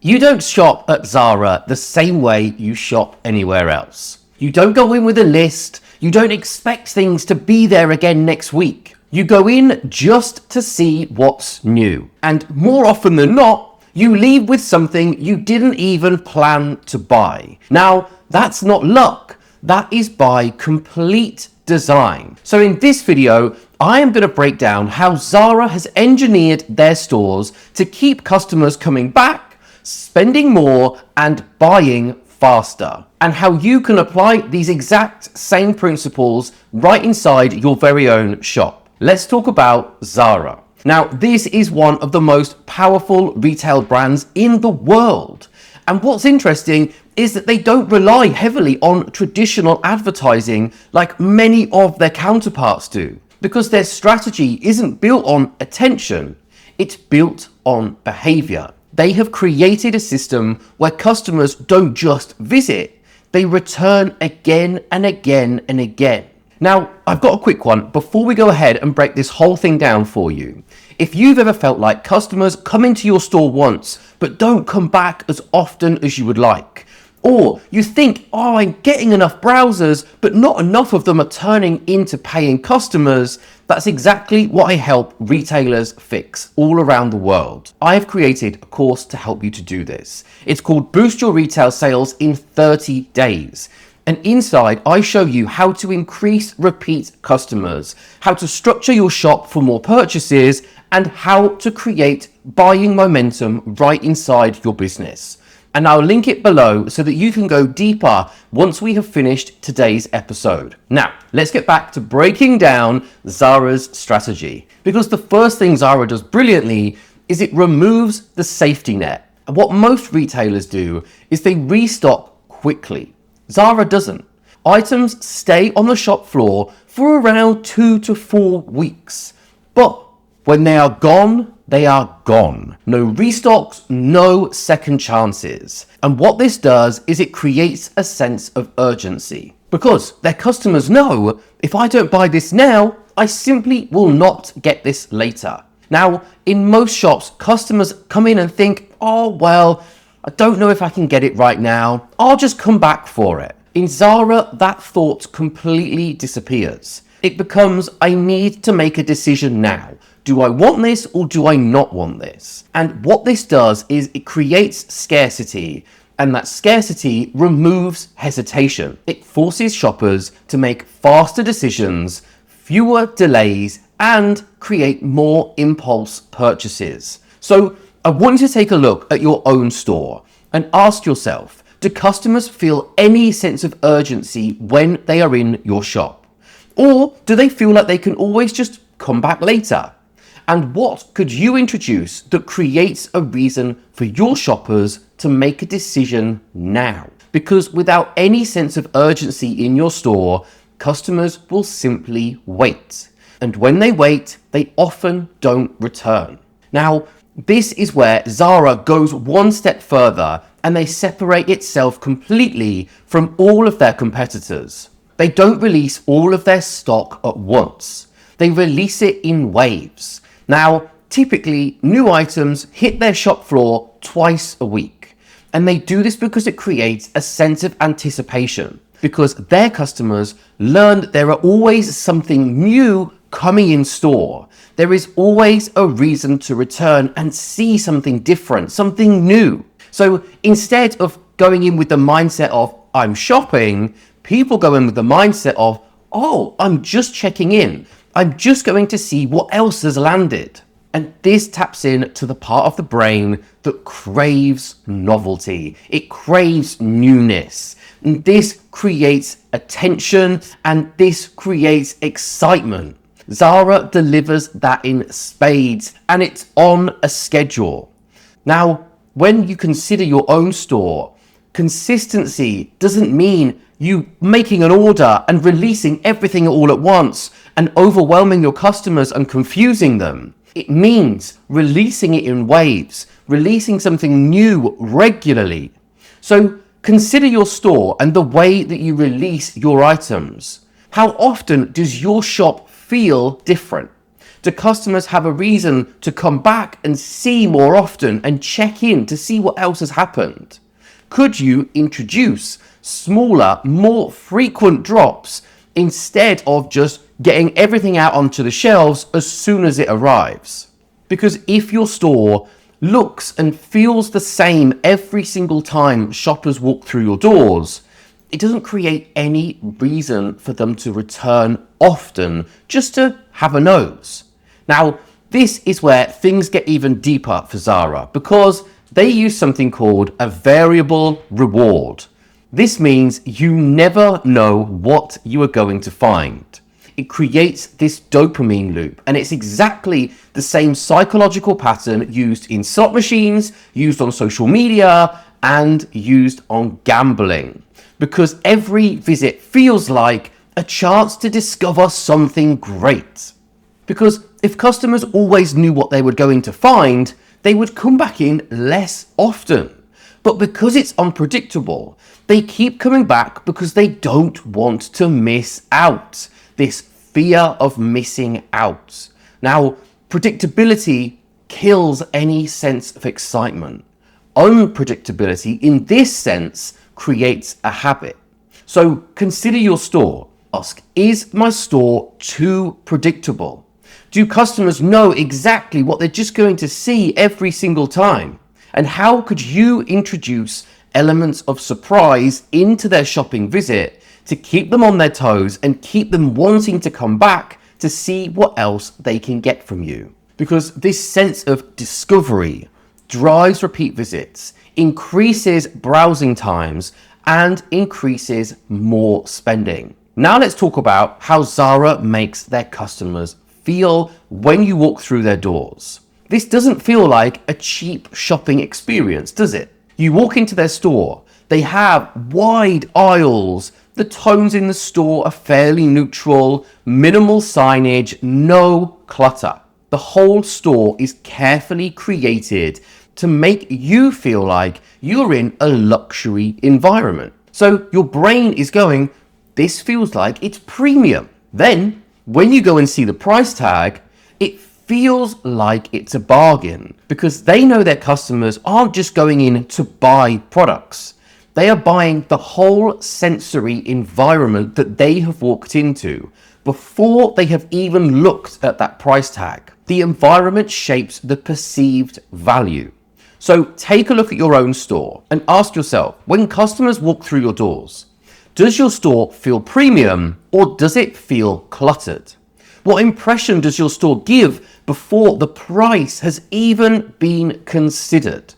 You don't shop at Zara the same way you shop anywhere else. You don't go in with a list. You don't expect things to be there again next week. You go in just to see what's new. And more often than not, you leave with something you didn't even plan to buy. Now, that's not luck. That is by complete design. So in this video, I am going to break down how Zara has engineered their stores to keep customers coming back, spending more and buying faster, and how you can apply these exact same principles right inside your very own shop. Let's talk about Zara. Now, this is one of the most powerful retail brands in the world. And what's interesting is that they don't rely heavily on traditional advertising like many of their counterparts do, because their strategy isn't built on attention, it's built on behavior. They have created a system where customers don't just visit, they return again and again and again. Now, I've got a quick one before we go ahead and break this whole thing down for you. If you've ever felt like customers come into your store once, but don't come back as often as you would like, or you think, oh, I'm getting enough browsers, but not enough of them are turning into paying customers, that's exactly what I help retailers fix all around the world. I have created a course to help you to do this. It's called Boost Your Retail Sales in 30 Days. And inside, I show you how to increase repeat customers, how to structure your shop for more purchases, and how to create buying momentum right inside your business. And I'll link it below so that you can go deeper once we have finished today's episode. Now, let's get back to breaking down Zara's strategy. Because the first thing Zara does brilliantly is it removes the safety net. And what most retailers do is they restock quickly. Zara doesn't. Items stay on the shop floor for around 2 to 4 weeks. But when they are gone, they are gone. No restocks, no second chances. And what this does is it creates a sense of urgency. Because their customers know, if I don't buy this now, I simply will not get this later. Now, in most shops, customers come in and think, oh, well, I don't know if I can get it right now. I'll just come back for it. In Zara, that thought completely disappears. It becomes, I need to make a decision now. Do I want this or do I not want this? And what this does is it creates scarcity, and that scarcity removes hesitation. It forces shoppers to make faster decisions, fewer delays, and create more impulse purchases. So I want you to take a look at your own store and ask yourself, do customers feel any sense of urgency when they are in your shop? Or do they feel like they can always just come back later? And what could you introduce that creates a reason for your shoppers to make a decision now? Because without any sense of urgency in your store, customers will simply wait. And when they wait, they often don't return. Now, this is where Zara goes one step further and they separate itself completely from all of their competitors. They don't release all of their stock at once. They release it in waves. Now, typically, new items hit their shop floor twice a week. And they do this because it creates a sense of anticipation. Because their customers learn that there are always something new coming in store. There is always a reason to return and see something different, something new. So instead of going in with the mindset of, I'm shopping, people go in with the mindset of, oh, I'm just checking in. I'm just going to see what else has landed. And this taps in to the part of the brain that craves novelty. It craves newness. And this creates attention and this creates excitement. Zara delivers that in spades and it's on a schedule. Now, when you consider your own store, consistency doesn't mean you making an order and releasing everything all at once and overwhelming your customers and confusing them. It means releasing it in waves, releasing something new regularly. So consider your store and the way that you release your items. How often does your shop feel different? Do customers have a reason to come back and see more often and check in to see what else has happened? Could you introduce smaller, more frequent drops instead of just getting everything out onto the shelves as soon as it arrives? Because if your store looks and feels the same every single time shoppers walk through your doors, it doesn't create any reason for them to return often just to have a nose. Now, this is where things get even deeper for Zara because they use something called a variable reward. This means you never know what you are going to find. It creates this dopamine loop, and it's exactly the same psychological pattern used in slot machines, used on social media, and used on gambling. Because every visit feels like a chance to discover something great. Because if customers always knew what they were going to find, they would come back in less often. But because it's unpredictable, they keep coming back because they don't want to miss out. This fear of missing out. Now, predictability kills any sense of excitement. Unpredictability, in this sense, creates a habit. So consider your store. Ask, is my store too predictable? Do customers know exactly what they're just going to see every single time? And how could you introduce elements of surprise into their shopping visit to keep them on their toes and keep them wanting to come back to see what else they can get from you? Because this sense of discovery drives repeat visits, increases browsing times, and increases more spending. Now let's talk about how Zara makes their customers feel when you walk through their doors. This doesn't feel like a cheap shopping experience, does it? You walk into their store, they have wide aisles, the tones in the store are fairly neutral, minimal signage, no clutter. The whole store is carefully created to make you feel like you're in a luxury environment. So your brain is going, this feels like it's premium. Then when you go and see the price tag, it feels like it's a bargain because they know their customers aren't just going in to buy products. They are buying the whole sensory environment that they have walked into before they have even looked at that price tag. The environment shapes the perceived value. So take a look at your own store and ask yourself, when customers walk through your doors, does your store feel premium or does it feel cluttered? What impression does your store give before the price has even been considered?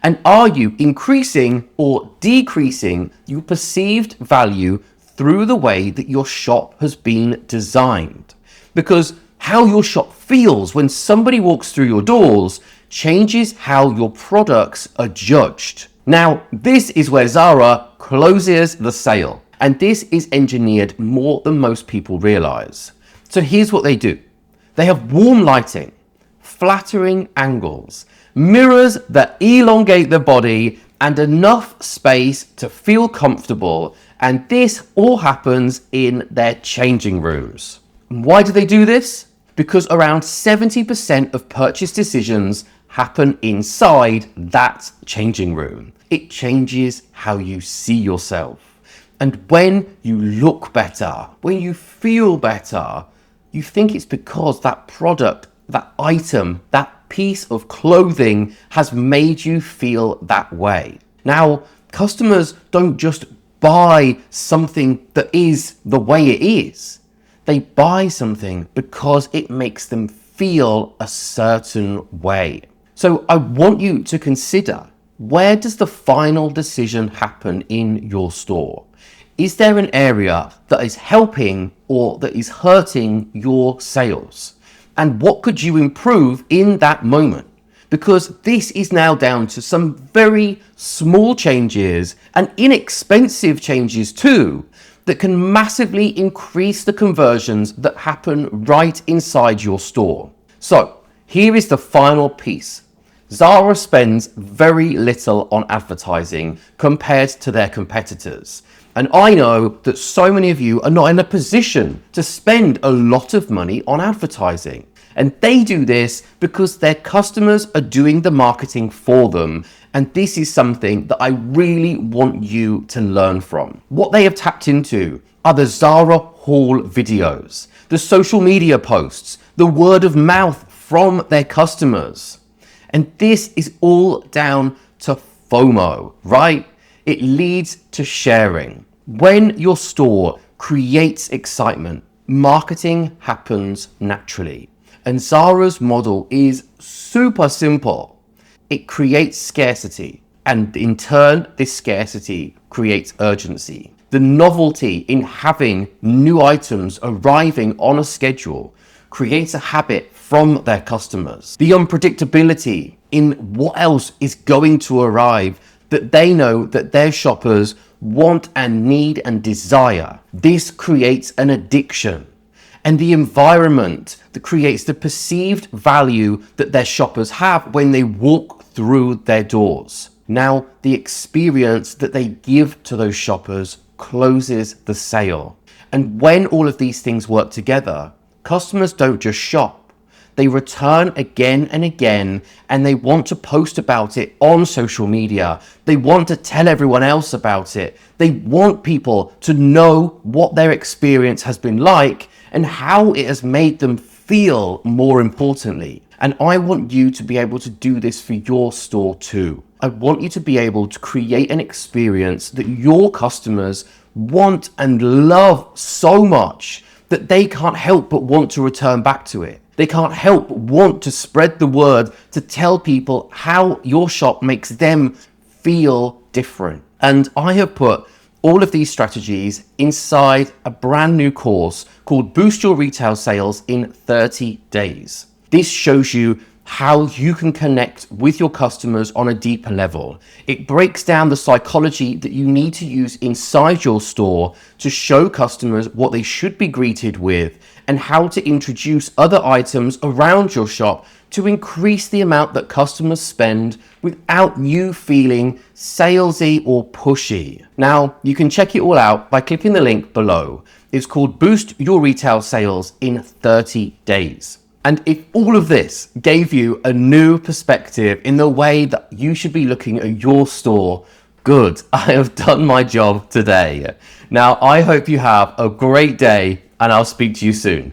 And are you increasing or decreasing your perceived value through the way that your shop has been designed? Because how your shop feels when somebody walks through your doors changes how your products are judged. Now, this is where Zara closes the sale, and this is engineered more than most people realize. So here's what they do. They have warm lighting, flattering angles, mirrors that elongate the body, and enough space to feel comfortable. And this all happens in their changing rooms. Why do they do this? Because around 70% of purchase decisions happen inside that changing room. It changes how you see yourself. And when you look better, when you feel better, you think it's because that product, that item, that piece of clothing has made you feel that way. Now, customers don't just buy something that is the way it is. They buy something because it makes them feel a certain way. So I want you to consider, where does the final decision happen in your store? Is there an area that is helping or that is hurting your sales? And what could you improve in that moment? Because this is now down to some very small changes and inexpensive changes too, that can massively increase the conversions that happen right inside your store. So here is the final piece. Zara spends very little on advertising compared to their competitors. And I know that so many of you are not in a position to spend a lot of money on advertising. And they do this because their customers are doing the marketing for them. And this is something that I really want you to learn from. What they have tapped into are the Zara haul videos, the social media posts, the word of mouth from their customers. And this is all down to FOMO, right? It leads to sharing. When your store creates excitement, marketing happens naturally. And Zara's model is super simple. It creates scarcity, and in turn, this scarcity creates urgency. The novelty in having new items arriving on a schedule creates a habit from their customers. The unpredictability in what else is going to arrive that they know that their shoppers want and need and desire. This creates an addiction. And the environment that creates the perceived value that their shoppers have when they walk through their doors. Now, the experience that they give to those shoppers closes the sale. And when all of these things work together, customers don't just shop. They return again and again, and they want to post about it on social media. They want to tell everyone else about it. They want people to know what their experience has been like and how it has made them feel, more importantly. And I want you to be able to do this for your store too. I want you to be able to create an experience that your customers want and love so much that they can't help but want to return back to it. They can't help but want to spread the word to tell people how your shop makes them feel different. And I have put all of these strategies inside a brand new course called Boost Your Retail Sales in 30 Days. This shows you how you can connect with your customers on a deeper level. It breaks down the psychology that you need to use inside your store to show customers what they should be greeted with and how to introduce other items around your shop to increase the amount that customers spend without you feeling salesy or pushy. Now, you can check it all out by clicking the link below. It's called Boost Your Retail Sales in 30 Days. And if all of this gave you a new perspective in the way that you should be looking at your store, good, I have done my job today. Now, I hope you have a great day, and I'll speak to you soon.